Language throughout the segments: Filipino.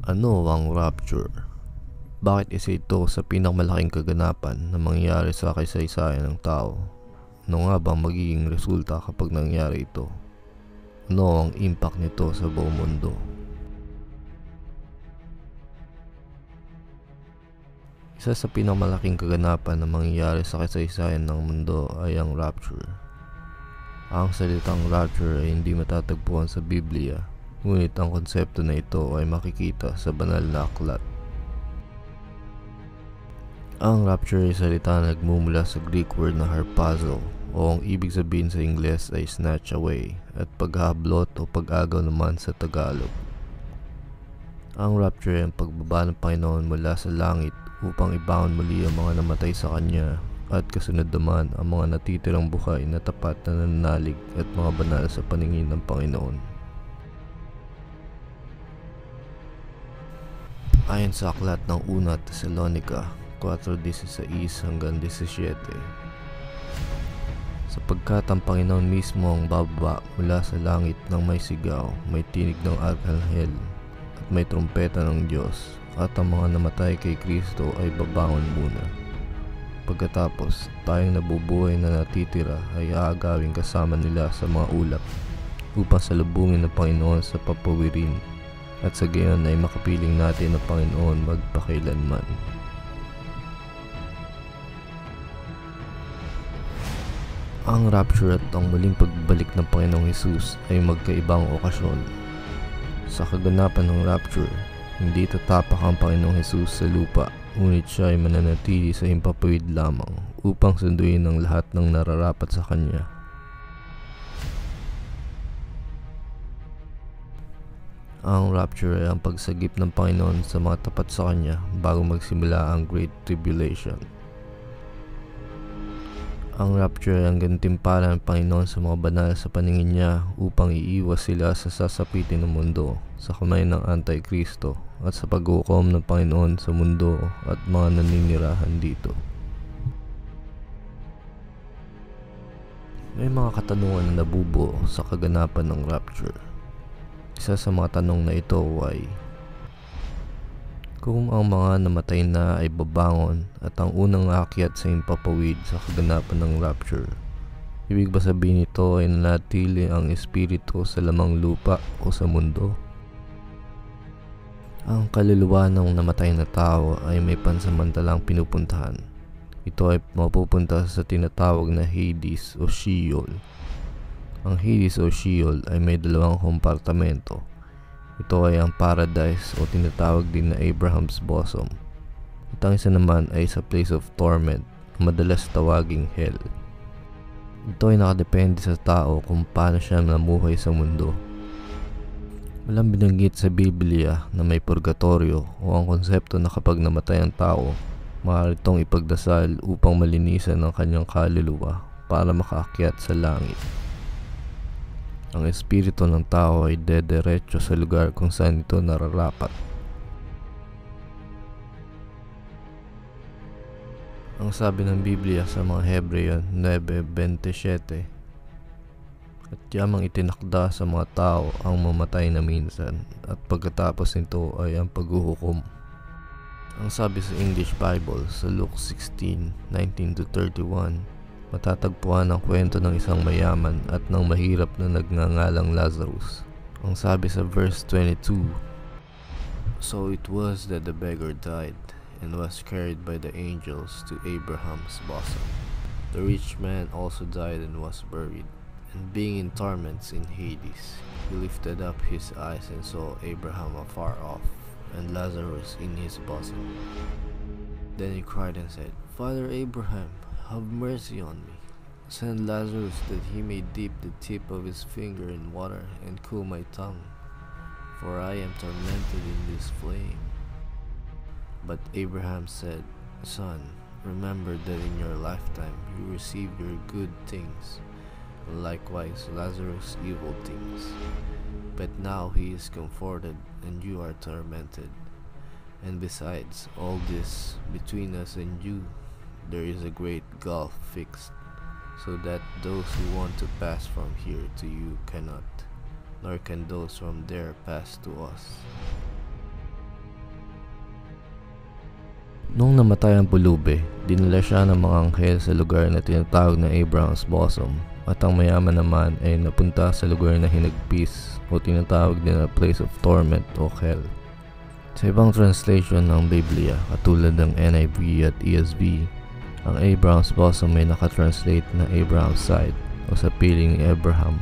Ano ang rapture? Bakit isa ito sa pinakamalaking kaganapan na mangyayari sa kasaysayan ng tao? Ano nga bang magiging resulta kapag nangyari ito? Ano ang impact nito sa buong mundo? Isa sa pinakamalaking kaganapan na mangyayari sa kasaysayan ng mundo ay ang rapture. Ang salitang rapture ay hindi matatagpuan sa Biblia, ngunit ang konsepto na ito ay makikita sa banal na aklat. Ang rapture ay salita na nagmumula sa Greek word na harpazo, o ang ibig sabihin sa Ingles ay snatch away, at paghablot o pag-agaw naman sa Tagalog. Ang rapture ay ang pagbaba ng Panginoon mula sa langit upang ibangon muli ang mga namatay sa Kanya, at kasunod naman ang mga natitirang buhay na tapat na nananalig at mga banal sa paningin ng Panginoon. Ayon sa aklat ng una Tesalonica 4:16 hanggang 17, sapagkat ang Panginoon mismo ang bababa mula sa langit ng may sigaw, may tinig ng arkanghel, at may trumpeta ng Diyos, at ang mga namatay kay Kristo ay babangon muna. Pagkatapos, tayong nabubuhay na natitira ay aagawin kasama nila sa mga ulap upang salubungin ng Panginoon sa papawirin, at sa gayon ay makapiling natin ang Panginoon magpakailanman. Ang rapture at ang muling pagbalik ng Panginoong Hesus ay magkaibang okasyon. Sa kaganapan ng rapture, hindi tatapak ang Panginoong Hesus sa lupa, ngunit siya ay mananatili sa himpapawid lamang upang sunduin ang lahat ng nararapat sa Kanya. Ang rapture ay ang pagsagip ng Panginoon sa mga tapat sa Kanya bago magsimula ang Great Tribulation. Ang rapture ay ang gantimpala ng Panginoon sa mga banal sa paningin niya upang iiwas sila sa sasapitin ng mundo sa kamay ng Antikristo at sa paghukom ng Panginoon sa mundo at mga naninirahan dito. May mga katanungan na nabubuo sa kaganapan ng rapture. Isa sa mga tanong na ito ay, kung ang mga namatay na ay babangon at ang unang aakyat sa himpapawid sa kaganapan ng rapture, ibig ba sabihin nito ay nanatili ang espiritu sa lamang lupa o sa mundo? Ang kaluluwa ng namatay na tao ay may pansamantalang pinupuntahan. Ito ay mapupunta sa tinatawag na Hades o Sheol. Ang Hades o Sheol ay may dalawang kompartamento. Ito ay ang paradise o tinatawag din na Abraham's bosom. At ang isa naman ay sa place of torment, madalas tawaging hell. Ito ay nakadepende sa tao kung paano siya namuhay sa mundo. Walang binanggit sa Biblia na may purgatorio o ang konsepto na kapag namatay ang tao, maaari itong ipagdasal upang malinisan ang kanyang kaluluwa para makaakyat sa langit. Ang espiritu ng tao ay dederecho sa lugar kung saan ito nararapat. Ang sabi ng Biblia sa mga Hebreo 9:27, at yamang itinakda sa mga tao ang mamatay na minsan, at pagkatapos nito ay ang paghuhukom. Ang sabi sa English Bible sa Luke 16:19-31, matatagpuan ang kwento ng isang mayaman at ng mahirap na nagngangalang Lazarus. Ang sabi sa verse 22, so it was that the beggar died and was carried by the angels to Abraham's bosom. The rich man also died and was buried, and being in torments in Hades, he lifted up his eyes and saw Abraham afar off, and Lazarus in his bosom. Then he cried and said, Father Abraham, have mercy on me. Send Lazarus that he may dip the tip of his finger in water and cool my tongue, for I am tormented in this flame. But Abraham said, Son, remember that in your lifetime you received your good things, and likewise Lazarus evil things. But now he is comforted, and you are tormented. And besides all this, between us and you, there is a great gulf fixed, so that those who want to pass from here to you cannot, nor can those from there pass to us. Noong namatay ang pulube, dinala siya ng mga anghel sa lugar na tinatawag na Abraham's Bosom, at ang mayaman naman ay napunta sa lugar na hinagpis o tinatawag din na place of torment o hell. Sa ibang translation ng Biblia, katulad ng NIV at ESV, ang Abraham's Bosom ay nakatranslate na Abraham's side o sa piling ni Abraham.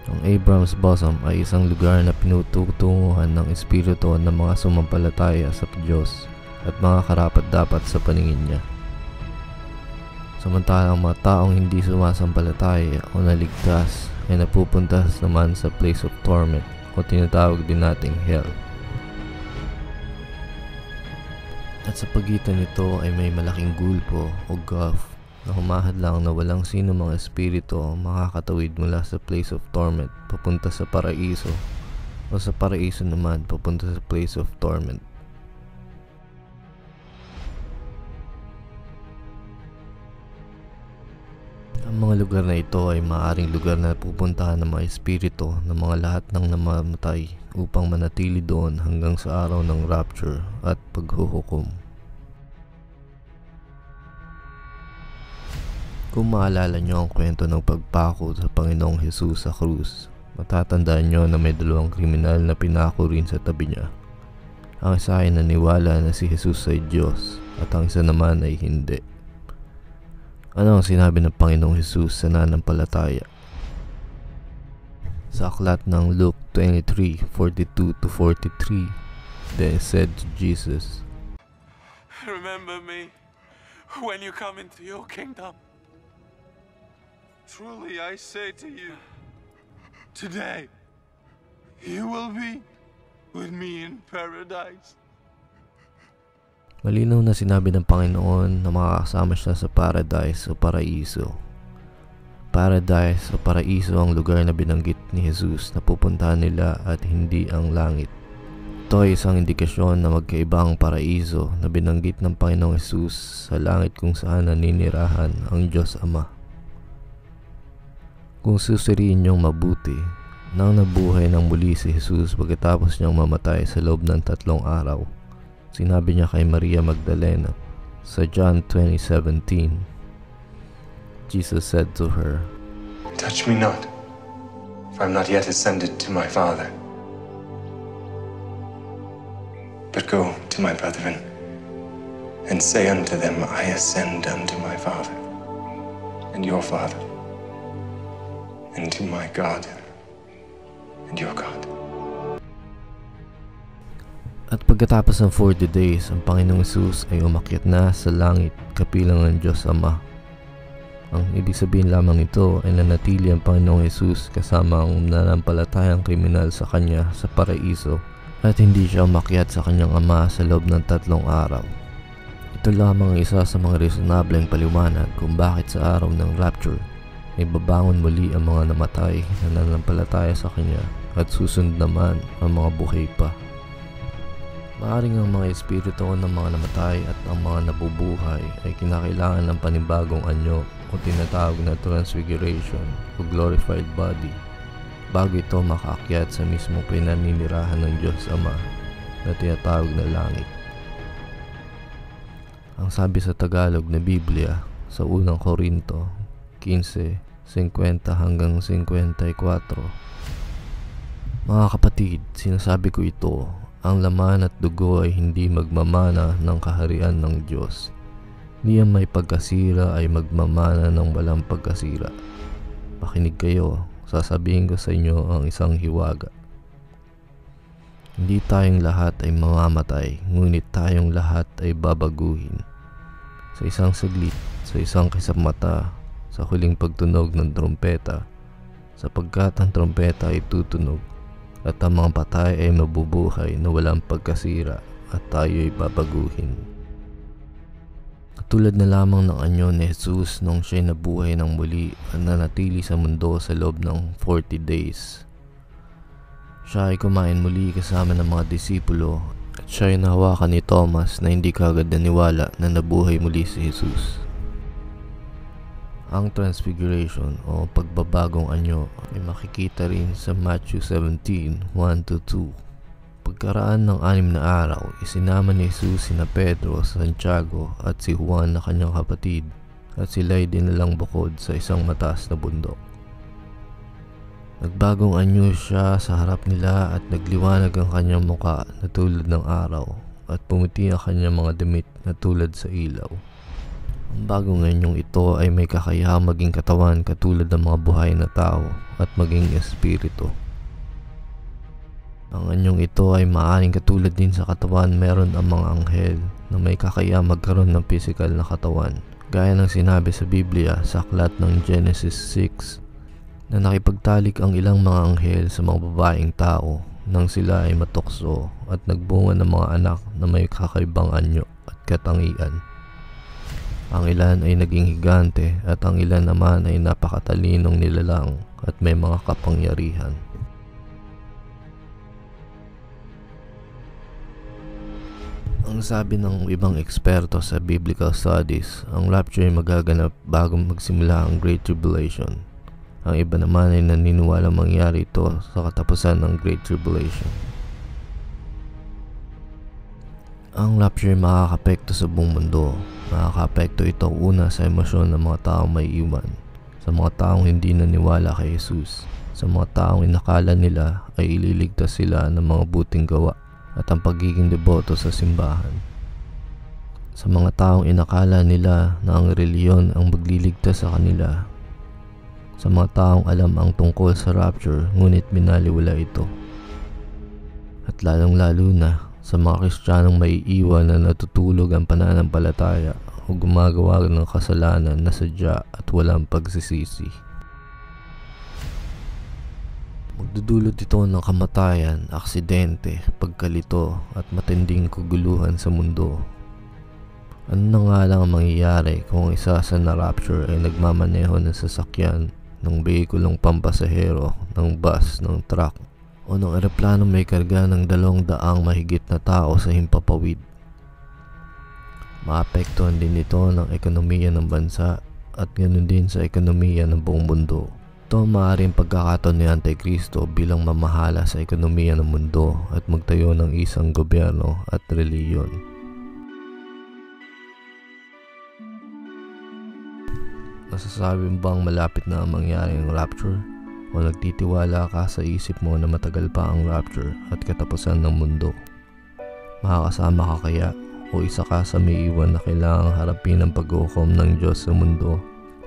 Ang Abraham's Bosom ay isang lugar na pinututunguhan ng espiritu ng mga sumampalataya sa Diyos at mga karapat-dapat sa paningin niya. Samantalang mga taong hindi sumasampalataya o naligtas ay napupunta naman sa place of torment o tinatawag din nating hell. At sa pagitan nito ay may malaking gulpo o gulf na humahadlang na walang sino mga espiritu makakatawid mula sa place of torment papunta sa paraiso o sa paraiso naman papunta sa place of torment. Ang mga lugar na ito ay maaaring lugar na pupuntahan ng mga espiritu ng mga lahat ng namamatay upang manatili doon hanggang sa araw ng rapture at paghuhukom. Kung maalala nyo ang kwento ng pagpako sa Panginoong Jesus sa krus, matatandaan nyo na may dalawang kriminal na pinako rin sa tabi niya. Ang isa ay naniwala na si Jesus ay Diyos at ang isa naman ay hindi. Ano ang sinabi ng Panginoong Jesus sa nanampalataya? Sa aklat ng Luke 23:42-43, then said to Jesus, "Remember me when you come into your kingdom. Truly I say to you, today you will be with me in paradise." Malinaw na sinabi ng Panginoon na makakasama siya sa paradise o paraiso. Paradise o paraiso ang lugar na binanggit ni Jesus na pupuntahan nila at hindi ang langit. Ito ay isang indikasyon na magkaiba ang paraiso na binanggit ng Panginoong Jesus sa langit kung saan naninirahan ang Diyos Ama. Kung susuriin niyong mabuti, nang nabuhay ng muli si Jesus pagkatapos niyang mamatay sa loob ng 3 araw, sinabi niya kay Maria Magdalena sa John 20:17, Jesus said to her, "Touch me not, for I am not yet ascended to my Father. But go to my brethren, and say unto them, I ascend unto my Father, and your Father, and to my God, and your God." At pagkatapos ng 40 days, ang Panginoong Jesus ay umakyat na sa langit kapilang ng Diyos Ama. Ang ibig sabihin lamang nito ay nanatili ang Panginoong Jesus kasama ang nanampalatayang kriminal sa Kanya sa paraiso at hindi siya umakyat sa Kanyang Ama sa loob ng 3 araw. Ito lamang ang isa sa mga reasonableng paliwanag kung bakit sa araw ng rapture ay babangon muli ang mga namatay na nanampalataya sa Kanya at susunod naman ang mga buhay pa. Maaring ang mga espiritu ng mga namatay at ang mga nabubuhay ay kinakailangan ng panibagong anyo o tinatawag na transfiguration o glorified body bago ito makaakyat sa mismong pinaninirahan ng Diyos Ama na tinatawag na langit. Ang sabi sa Tagalog na Biblia sa unang Korinto 15:50-54, mga kapatid, sinasabi ko ito, ang laman at dugo ay hindi magmamana ng kaharian ng Diyos. Ni ang may pagkasira ay magmamana ng walang pagkasira. Makinig kayo, sasabihin ko sa inyo ang isang hiwaga. Hindi tayong lahat ay mamamatay, ngunit tayong lahat ay babaguhin. Sa isang saglit, sa isang kisap mata, sa huling pagtunog ng trompeta, sapagkat ang trompeta ay tutunog, at ang mga patay ay mabubuhay na walang pagkasira at tayo ay babaguhin. Katulad na lamang ng anyo ni Jesus nung siya'y nabuhay ng muli at nanatili sa mundo sa loob ng 40 days. Siya ay kumain muli kasama ng mga disipulo at siya ay nahawakan ni Thomas na hindi kagad naniwala na nabuhay muli si Jesus. Ang transfiguration o pagbabagong anyo ay makikita rin sa Matthew 17:1-2. pagkaraan ng 6 na araw, isinama ni Jesus sina Pedro, Santiago at si Juan na kanyang kapatid at sila'y dinalang bukod sa isang mataas na bundok. Nagbagong anyo siya sa harap nila at nagliwanag ang kanyang muka na tulad ng araw at pumuti ang kanyang mga damit na tulad sa ilaw. Ang bagong anyong ito ay may kakayahang maging katawan katulad ng mga buhay na tao at maging espiritu. Ang anyong ito ay maaaring katulad din sa katawan meron ang mga anghel na may kakayahang magkaroon ng pisikal na katawan, gaya ng sinabi sa Biblia sa aklat ng Genesis 6 na nakipagtalik ang ilang mga anghel sa mga babaeng tao nang sila ay matukso at nagbunga ng mga anak na may kakaibang anyo at katangian. Ang ilan ay naging higante at ang ilan naman ay napakatalinong nilalang at may mga kapangyarihan. Ang sabi ng ibang eksperto sa biblical studies, ang rapture ay magaganap bago magsimula ang Great Tribulation. Ang iba naman ay naniniwala mangyari ito sa katapusan ng Great Tribulation. Ang rapture ay makakapekto sa buong mundo. Makakapekto ito una sa emosyon ng mga taong may iwan, sa mga taong hindi naniwala kay Jesus, sa mga taong inakala nila ay ililigtas sila ng mga buting gawa at ang pagiging deboto sa simbahan. Sa mga taong inakala nila na ang reliyon ang magliligtas sa kanila. Sa mga taong alam ang tungkol sa rapture ngunit binaliwala ito. At lalong-lalo na sa mga Kristiyanong may iwan na natutulog ang pananampalataya o gumagawa ng kasalanan na sadya at walang pagsisisi. Magdudulot ito ng kamatayan, aksidente, pagkalito at matinding kaguluhan sa mundo. Ano na nga lang ang mangyayari kung isa sa na-rapture ay nagmamaneho ng sasakyan, ng behikulong pampasahero, ng bus, ng truck, o ng eroplano may karga ng 200 mahigit na tao sa himpapawid? Maapektuhan din ito ng ekonomiya ng bansa at ganoon din sa ekonomiya ng buong mundo. Ito ang maaaring pagkakataon ni Antikristo bilang mamahala sa ekonomiya ng mundo at magtayo ng isang gobyerno at reliyon. Masasabi mo bang malapit na ang mangyari ang rapture? O nagtitiwala ka sa isip mo na matagal pa ang rapture at katapusan ng mundo? Makakasama ka kaya o isa ka sa may iwan na kailangang harapin ang pag-uukom ng Diyos sa mundo?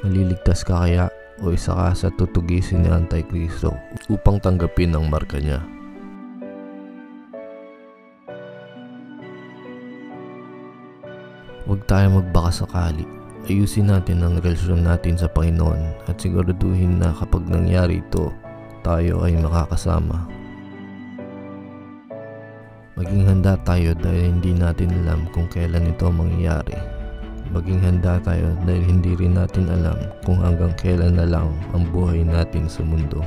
Maliligtas ka kaya o isa ka sa tutugisin ni Antikristo upang tanggapin ang marka niya? Huwag tayo magbaka sakali. Ayusin natin ang relasyon natin sa Panginoon at siguraduhin na kapag nangyari ito, tayo ay makakasama. Maging handa tayo dahil hindi natin alam kung kailan ito mangyayari. Maging handa tayo dahil hindi rin natin alam kung hanggang kailan na lang ang buhay natin sa mundo.